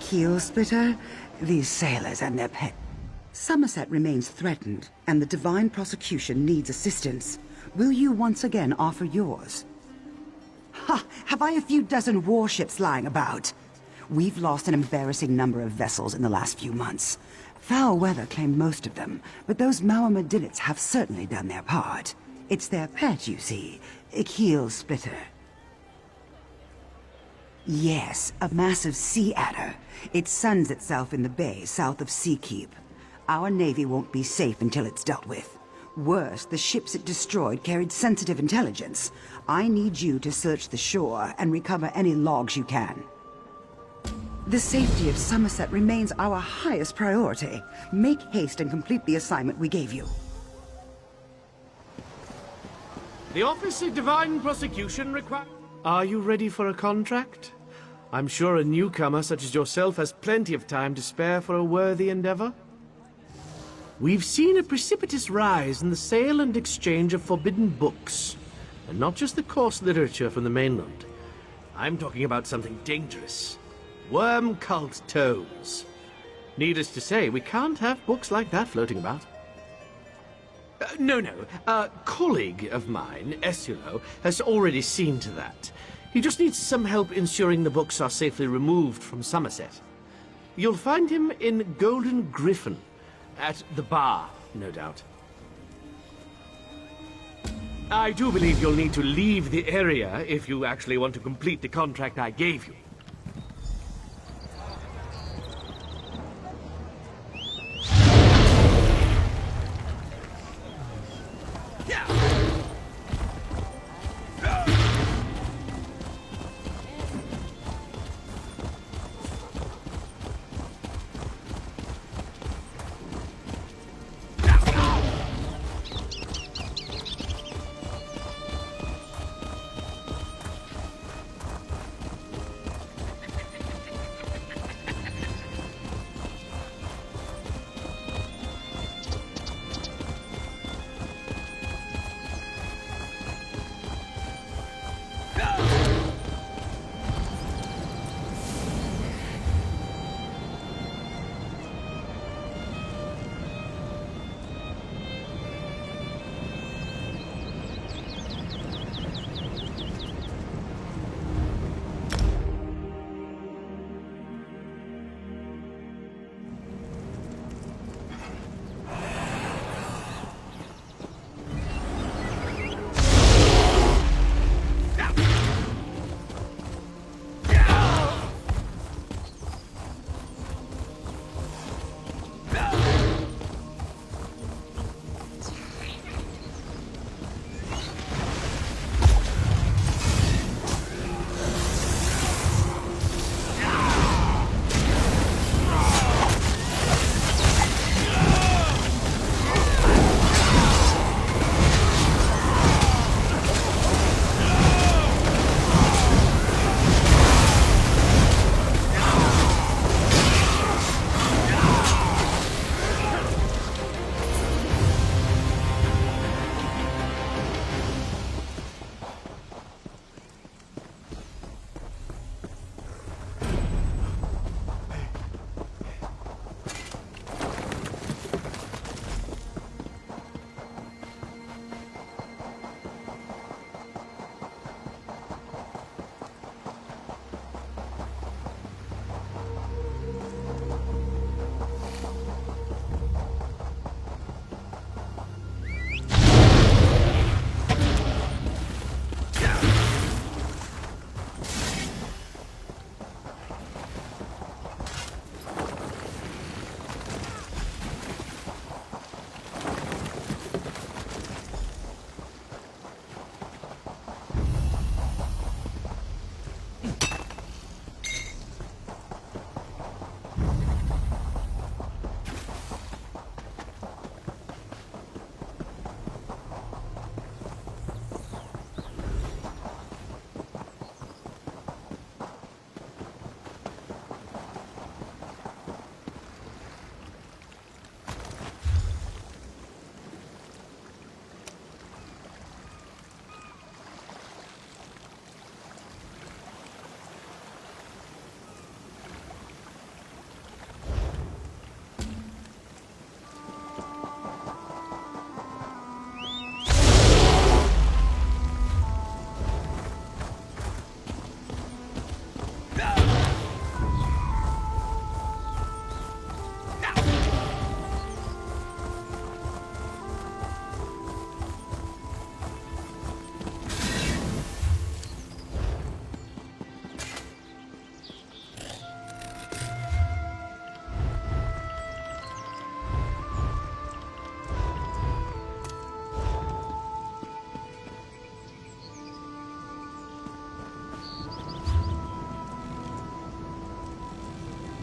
Heel Splitter? These sailors and their pet. Summerset remains threatened, and the Divine Prosecution needs assistance. Will you once again offer yours? Ha! Have I a few dozen warships lying about? We've lost an embarrassing number of vessels in the last few months. Foul weather claimed most of them, but those Mauamedinites have certainly done their part. It's their pet, you see, Heel Splitter. Yes, a massive sea adder. It suns itself in the bay south of Seakeep. Our navy won't be safe until it's dealt with. Worse, the ships it destroyed carried sensitive intelligence. I need you to search the shore and recover any logs you can. The safety of Summerset remains our highest priority. Make haste and complete the assignment we gave you. The Office of Divine Prosecution requires... Are you ready for a contract? I'm sure a newcomer such as yourself has plenty of time to spare for a worthy endeavor. We've seen a precipitous rise in the sale and exchange of forbidden books, and not just the coarse literature from the mainland. I'm talking about something dangerous. Worm cult tomes. Needless to say, we can't have books like that floating about. No. A colleague of mine, Esulo, has already seen to that. He just needs some help ensuring the books are safely removed from Summerset. You'll find him in Golden Griffin. At the bar, no doubt. I do believe you'll need to leave the area if you actually want to complete the contract I gave you.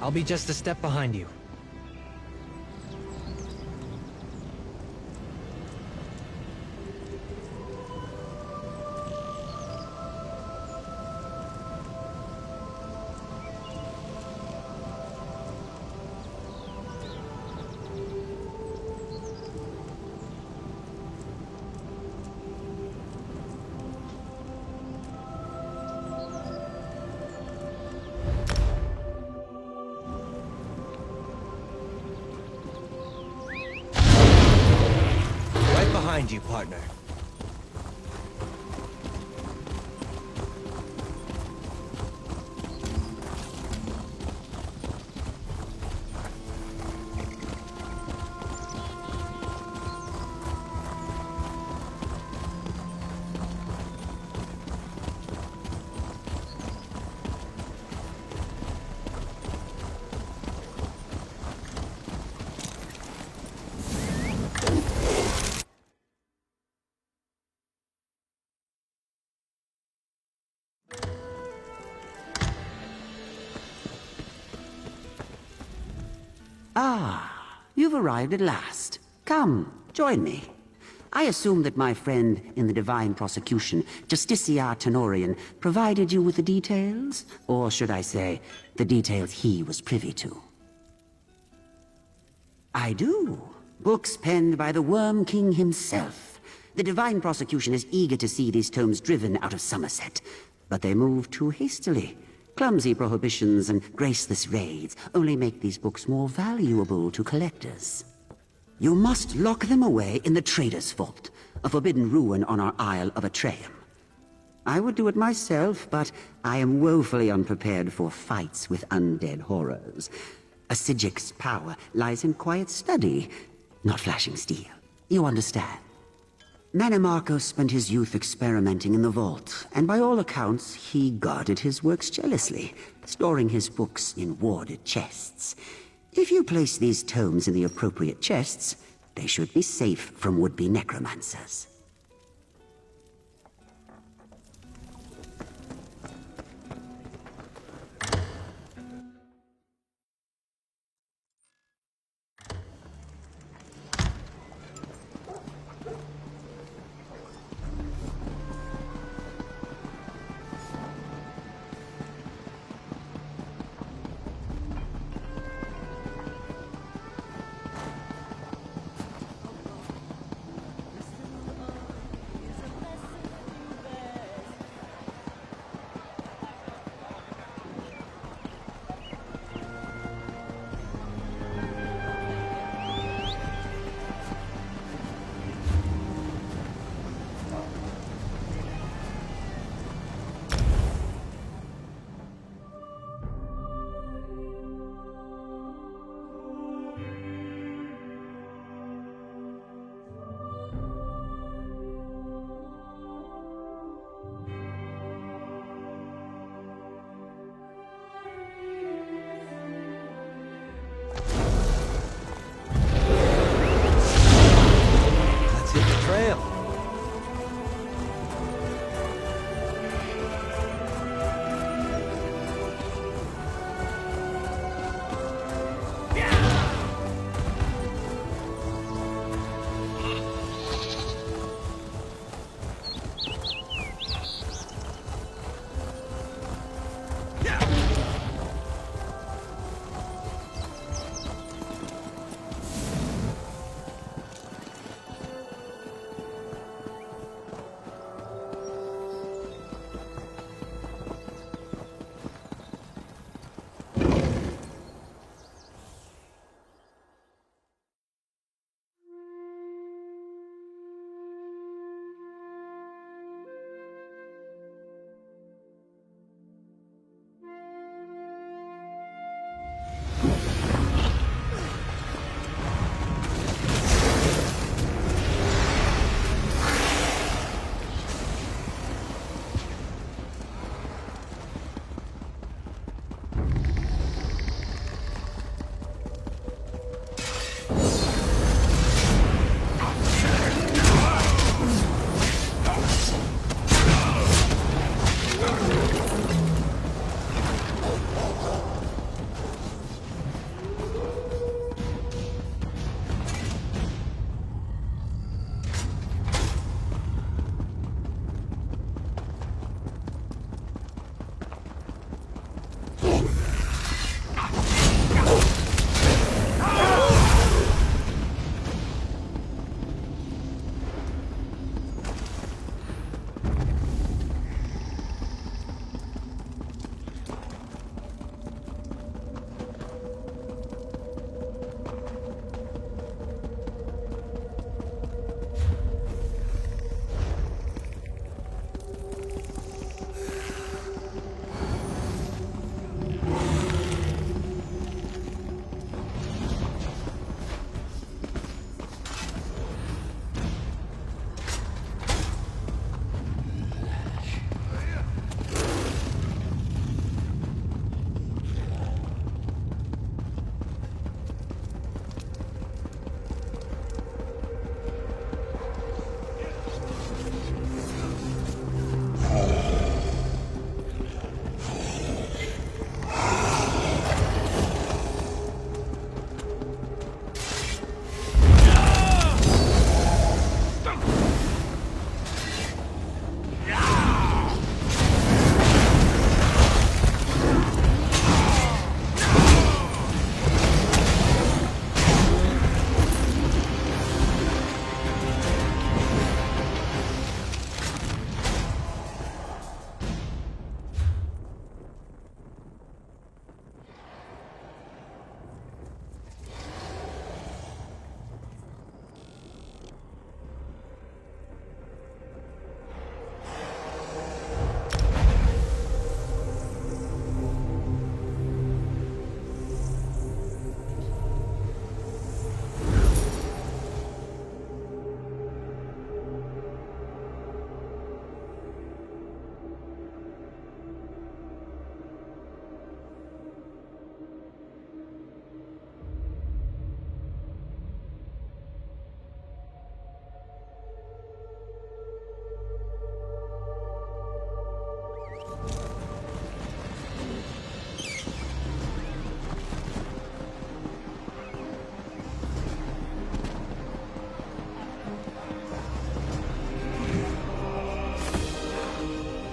I'll be just a step behind you. Behind you, partner. Ah, you've arrived at last. Come, join me. I assume that my friend in the Divine Prosecution, Justiciar Tenorian, provided you with the details? Or should I say, the details he was privy to? I do. Books penned by the Worm King himself. The Divine Prosecution is eager to see these tomes driven out of Summerset, but they move too hastily. Clumsy prohibitions and graceless raids only make these books more valuable to collectors. You must lock them away in the Trader's Vault, a forbidden ruin on our Isle of Atreyum. I would do it myself, but I am woefully unprepared for fights with undead horrors. A Sigic's power lies in quiet study, not flashing steel. You understand? Manimarco spent his youth experimenting in the vault, and by all accounts, he guarded his works jealously, storing his books in warded chests. If you place these tomes in the appropriate chests, they should be safe from would-be necromancers.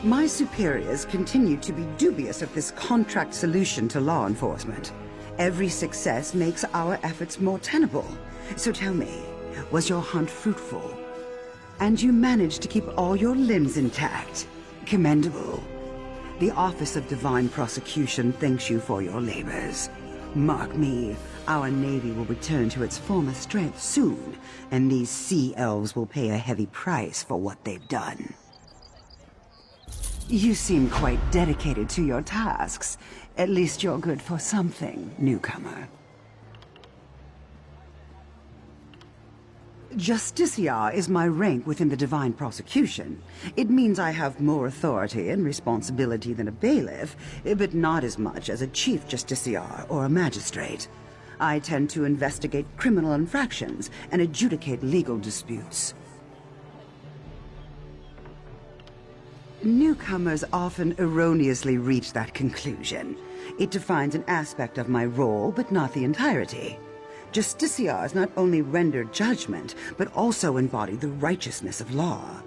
My superiors continue to be dubious of this contract solution to law enforcement. Every success makes our efforts more tenable. So tell me, was your hunt fruitful? And you managed to keep all your limbs intact. Commendable. The Office of Divine Prosecution thanks you for your labors. Mark me, our Navy will return to its former strength soon, and these sea elves will pay a heavy price for what they've done. You seem quite dedicated to your tasks. At least you're good for something, newcomer. Justiciar is my rank within the Divine Prosecution. It means I have more authority and responsibility than a bailiff, but not as much as a Chief Justiciar or a magistrate. I tend to investigate criminal infractions and adjudicate legal disputes. Newcomers often erroneously reach that conclusion. It defines an aspect of my role, but not the entirety. Justiciars not only render judgment, but also embody the righteousness of law.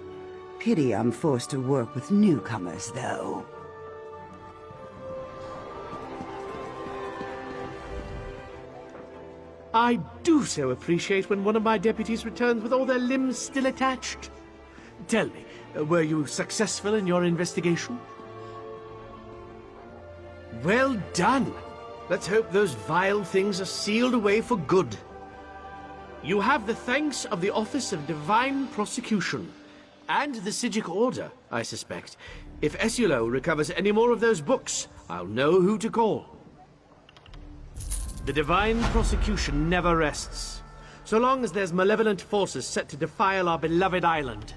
Pity I'm forced to work with newcomers, though. I do so appreciate when one of my deputies returns with all their limbs still attached. Tell me, were you successful in your investigation? Well done! Let's hope those vile things are sealed away for good. You have the thanks of the Office of Divine Prosecution, and the Sigic Order, I suspect. If Esulo recovers any more of those books, I'll know who to call. The Divine Prosecution never rests, so long as there's malevolent forces set to defile our beloved island.